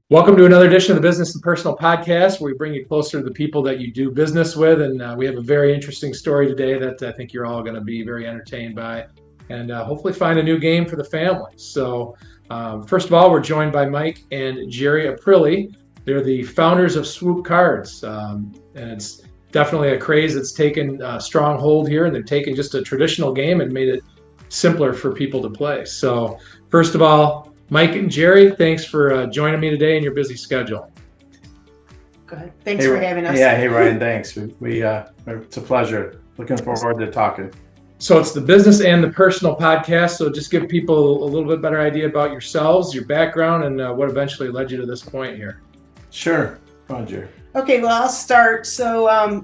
Welcome to another edition of the Business and Personal Podcast, where we bring you closer to the people that you do business with. And we have a very interesting story today that I think you're all going to be very entertained by and hopefully find a new game for the family. So first of all, we're joined by Mike and Geri Aprile. They're the founders of Swoop Cards. And it's definitely a craze that's taken a strong hold here. And they've taken just a traditional game and made it simpler for people to play. So first of all, Mike and Geri, thanks for joining me today in your busy schedule. Go ahead. Thanks for having us. Yeah, hey Ryan, thanks. It's a pleasure. Looking forward to talking. So it's the business and the personal podcast. So just give people a little bit better idea about yourselves, your background, and what eventually led you to this point here. Sure. Go on, Geri. Okay, well, I'll start. So I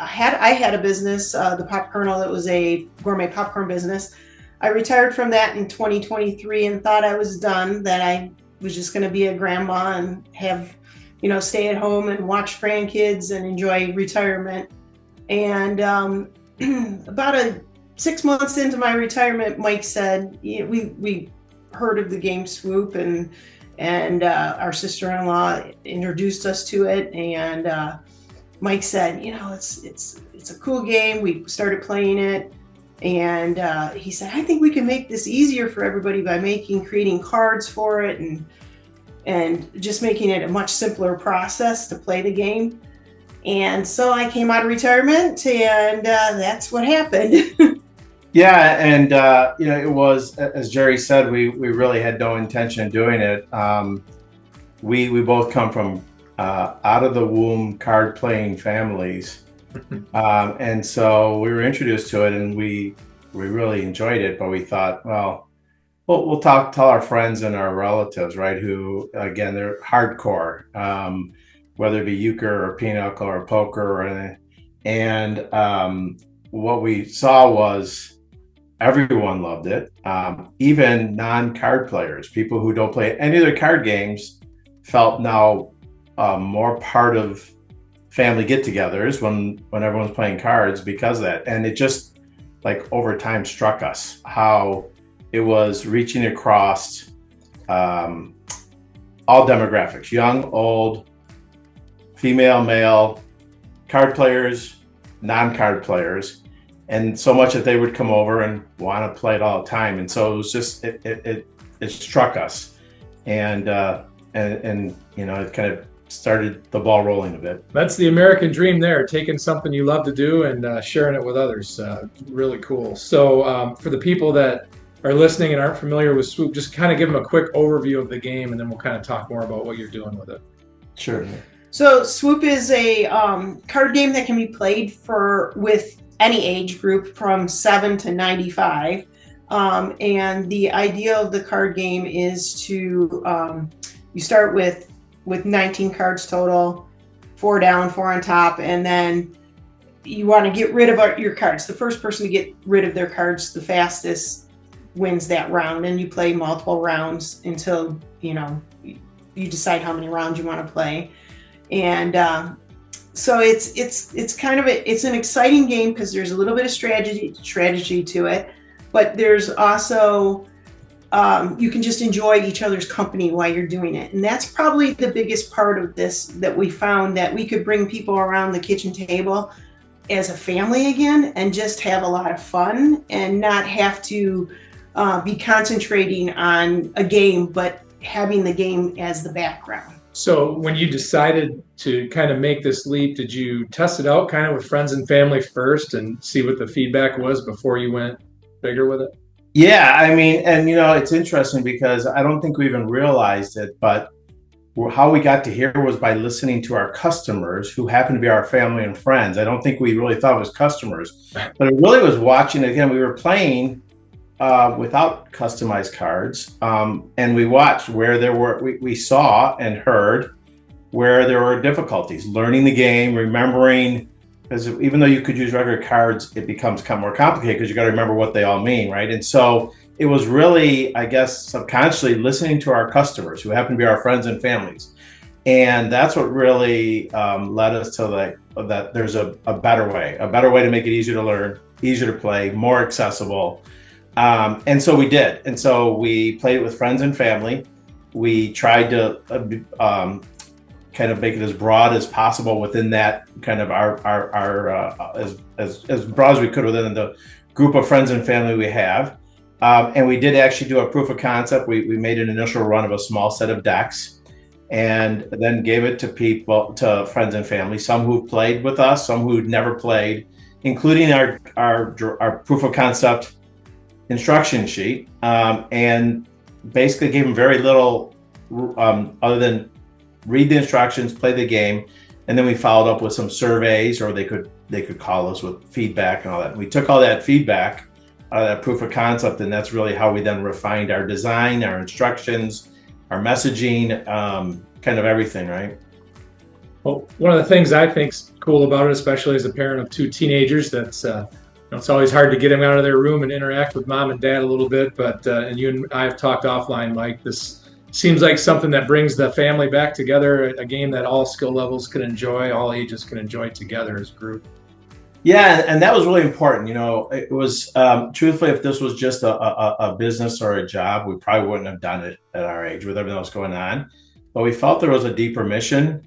had a business, the Pop Kernel, that was a gourmet popcorn business. I retired from that in 2023 and thought I was done, that I was just going to be a grandma and have, stay at home and watch grandkids and enjoy retirement. And about 6 months into my retirement, Mike said, we heard of the game Swoop, and our sister-in-law introduced us to it. And Mike said, it's a cool game. We started playing it. And he said, I think we can make this easier for everybody by creating cards for it and just making it a much simpler process to play the game. And so I came out of retirement, and that's what happened. Yeah, and it was, as Geri said, we really had no intention of doing it. We both come from out of the womb card playing families. And so we were introduced to it, and we really enjoyed it, but we thought, we'll tell our friends and our relatives, right, who, again, they're hardcore, whether it be euchre or pinochle or poker, and what we saw was everyone loved it. Even non-card players, people who don't play any other card games, felt now more part of family get-togethers when everyone's playing cards because of that. And it just, over time, struck us how it was reaching across all demographics: young, old, female, male, card players, non-card players, and so much that they would come over and want to play it all the time. And so it was just it struck us, and it kind of started the ball rolling a bit. That's the American dream there, taking something you love to do and sharing it with others. Really cool. So for the people that are listening and aren't familiar with Swoop, just kind of give them a quick overview of the game, and then we'll kind of talk more about what you're doing with it. Sure. So Swoop is a card game that can be played with any age group from 7 to 95. And the idea of the card game is to, you start with 19 cards total, 4 down, 4 on top, and then you want to get rid of your cards. The first person to get rid of their cards the fastest wins that round, and you play multiple rounds until you decide how many rounds you want to play. And so it's kind of it's an exciting game because there's a little bit of strategy to it, but there's also you can just enjoy each other's company while you're doing it. And that's probably the biggest part of this, that we found that we could bring people around the kitchen table as a family again and just have a lot of fun and not have to be concentrating on a game, but having the game as the background. So when you decided to kind of make this leap, did you test it out kind of with friends and family first and see what the feedback was before you went bigger with it? Yeah, I mean, and it's interesting because I don't think we even realized it, but how we got to here was by listening to our customers, who happen to be our family and friends. I don't think we really thought it was customers, but it really was watching. Again, we were playing without customized cards, and we watched where we saw and heard where there were difficulties learning the game, remembering. Because even though you could use regular cards, it becomes more complicated because you got to remember what they all mean, right? And so it was really, I guess, subconsciously listening to our customers, who happen to be our friends and families. And that's what really led us to that there's a better way to make it easier to learn, easier to play, more accessible. And so we did. And so we played it with friends and family. We tried to kind of make it as broad as possible within that kind of our as broad as we could within the group of friends and family we have. And we did actually do a proof of concept. We made an initial run of a small set of decks and then gave it to friends and family, some who played with us, some who'd never played, including our proof of concept instruction sheet, and basically gave them very little other than read the instructions, play the game, and then we followed up with some surveys, or they could call us with feedback and all that. We took all that feedback out of that proof of concept, and that's really how we then refined our design, our instructions, our messaging, kind of everything, right? Well, one of the things I think's cool about it, especially as a parent of two teenagers, that's it's always hard to get them out of their room and interact with mom and dad a little bit. But and you and I have talked offline, Mike. This seems like something that brings the family back together. A game that all skill levels can enjoy, all ages can enjoy together as a group. Yeah, and that was really important. It was truthfully, if this was just a business or a job, we probably wouldn't have done it at our age with everything else going on. But we felt there was a deeper mission.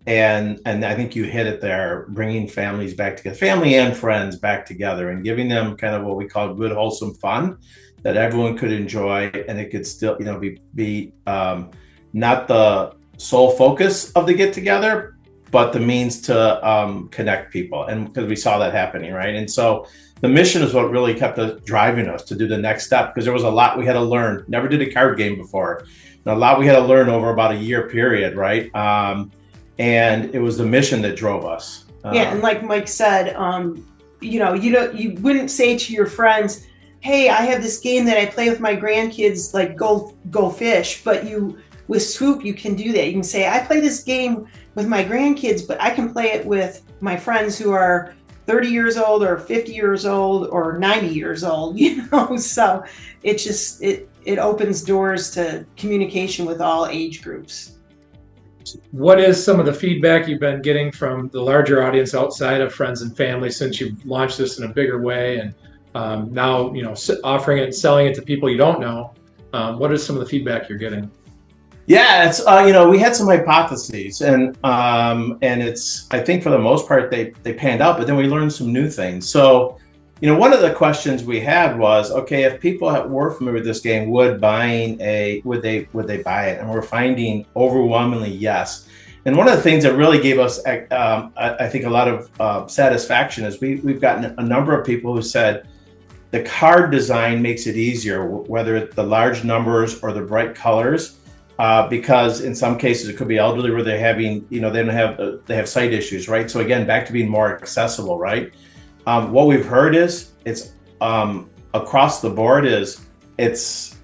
And I think you hit it there, bringing families back together, family and friends back together, and giving them kind of what we call good, wholesome fun that everyone could enjoy, and it could still, be not the sole focus of the get together, but the means to connect people, and because we saw that happening, right? And so the mission is what really kept us driving us to do the next step, because there was a lot we had to learn. Never did a card game before, and a lot we had to learn over about a year period, right? And it was the mission that drove us. Yeah, and like Mike said, you wouldn't say to your friends, "Hey, I have this game that I play with my grandkids, like go fish." But with Swoop, you can do that. You can say, "I play this game with my grandkids, but I can play it with my friends who are 30 years old or 50 years old or 90 years old." So it opens doors to communication with all age groups. What is some of the feedback you've been getting from the larger audience outside of friends and family since you've launched this in a bigger way, and now offering it and selling it to people you don't know? What is some of the feedback you're getting? Yeah, it's we had some hypotheses, and it's, I think for the most part they panned out, but then we learned some new things. So one of the questions we had was, okay, if people were familiar with this game, would they buy it? And we're finding overwhelmingly yes. And one of the things that really gave us, I think, a lot of satisfaction is we've gotten a number of people who said the card design makes it easier, whether it's the large numbers or the bright colors, because in some cases it could be elderly where they have sight issues, right? So again, back to being more accessible, right? What we've heard is it's across the board is it's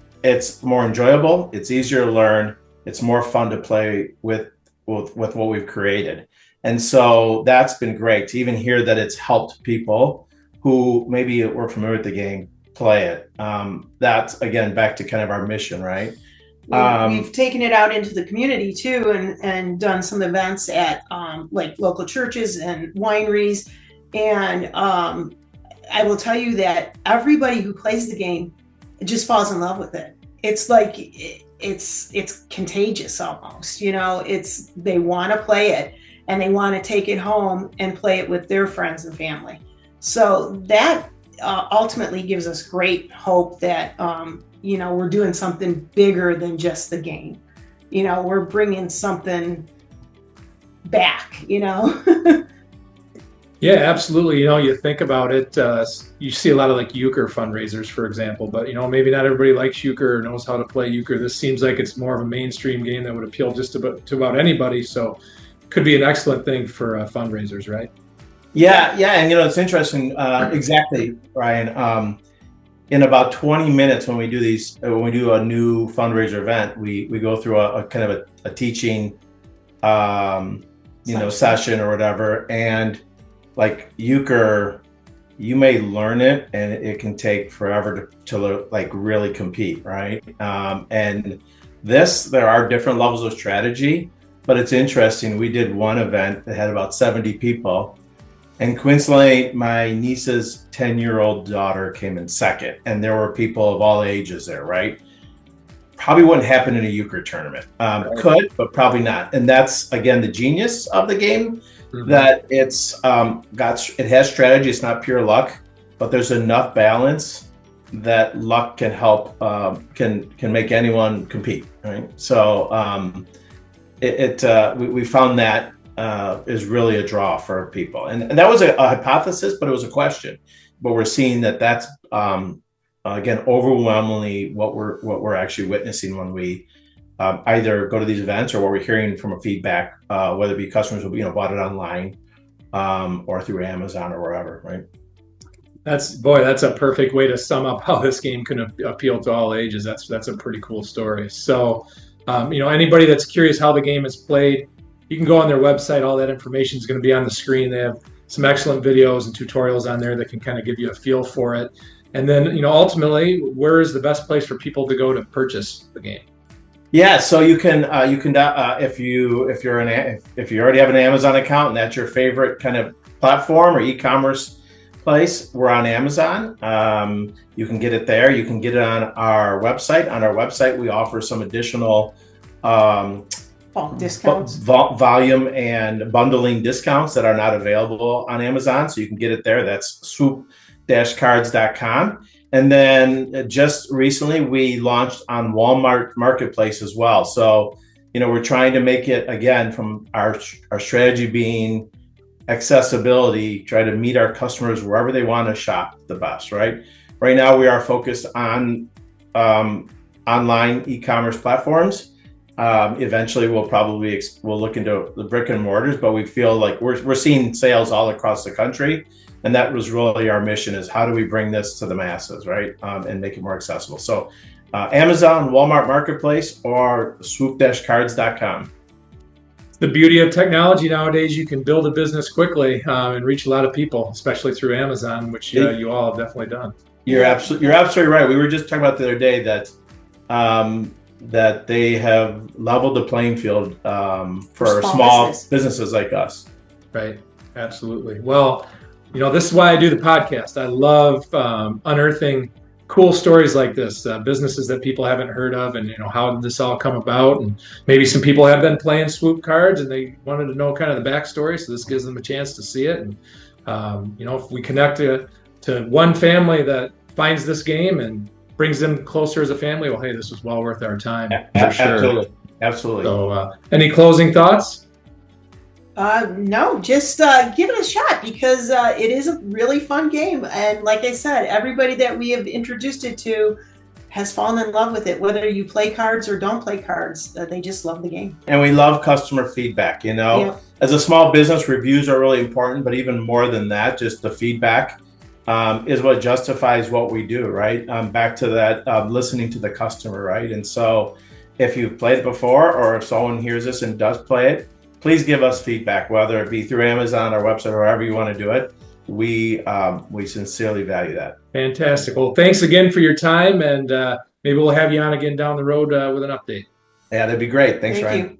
more enjoyable, it's easier to learn, it's more fun to play with what we've created. And so that's been great to even hear that it's helped people who maybe were familiar with the game play it. That's again back to kind of our mission, right? We've taken it out into the community too, and done some events at like local churches and wineries. And I will tell you that everybody who plays the game just falls in love with it. It's like it's contagious almost. They want to play it, and they want to take it home and play it with their friends and family. So that ultimately gives us great hope that we're doing something bigger than just the game. We're bringing something back. Yeah, absolutely. You think about it, you see a lot of like euchre fundraisers, for example, but maybe not everybody likes euchre or knows how to play euchre. This seems like it's more of a mainstream game that would appeal just to about anybody. So could be an excellent thing for fundraisers, right? Yeah. And it's interesting. Exactly, Ryan. In about 20 minutes when we do a new fundraiser event, we go through a kind of a teaching session or whatever. And like euchre, you may learn it and it can take forever to like really compete, right? And there are different levels of strategy, but it's interesting. We did one event that had about 70 people, And coincidentally, my niece's 10-year-old daughter came in second, and there were people of all ages there, right? Probably wouldn't happen in a euchre tournament. Could, but probably not. And that's, again, the genius of the game, that it has strategy. It's not pure luck, but there's enough balance that luck can help, can make anyone compete, right? So we found that is really a draw for people, and that was a hypothesis, but it was a question. But we're seeing that that's again overwhelmingly what we're actually witnessing when we either go to these events, or what we're hearing from a feedback, whether it be customers who bought it online or through Amazon or wherever, right? That's a perfect way to sum up how this game can appeal to all ages. That's a pretty cool story. So, anybody that's curious how the game is played, you can go on their website. All that information is going to be on the screen. They have some excellent videos and tutorials on there that can kind of give you a feel for it. And then, ultimately, where is the best place for people to go to purchase the game? Yeah, so you can if you already have an Amazon account and that's your favorite kind of platform or e-commerce place, we're on Amazon. You can get it there. You can get it on our website. On our website, we offer some additional discounts, volume and bundling discounts that are not available on Amazon. So you can get it there. That's swoop-cards.com. And then just recently, we launched on Walmart Marketplace as well. So, we're trying to make it, again, from our strategy being accessibility, try to meet our customers wherever they want to shop the best, right? Right now, we are focused on online e-commerce platforms. Eventually, we'll look into the brick and mortars, but we feel like we're seeing sales all across the country. And that was really our mission, is how do we bring this to the masses, right? And make it more accessible. So Amazon, Walmart Marketplace, or swoop-cards.com. The beauty of technology nowadays, you can build a business quickly and reach a lot of people, especially through Amazon, which you all have definitely done. You're absolutely right. We were just talking about the other day that they have leveled the playing field for small businesses like us. Right. Absolutely. Well, this is why I do the podcast. I love unearthing cool stories like this, businesses that people haven't heard of, and how did this all come about? And maybe some people have been playing Swoop cards and they wanted to know kind of the backstory, so this gives them a chance to see it. And if we connect to one family that finds this game and brings them closer as a family, well, hey, this was well worth our time for sure. Absolutely. So, any closing thoughts? No, just give it a shot, because it is a really fun game. And like I said, everybody that we have introduced it to has fallen in love with it, whether you play cards or don't play cards. They just love the game. And we love customer feedback. As a small business, reviews are really important, but even more than that, just the feedback is what justifies what we do, right? Back to that, listening to the customer, right? And so if you've played it before, or if someone hears this and does play it, please give us feedback, whether it be through Amazon, our website, or however you want to do it. We sincerely value that. Fantastic. Well, thanks again for your time, and maybe we'll have you on again down the road with an update. Yeah, that'd be great. Thanks, Ryan. Thank you.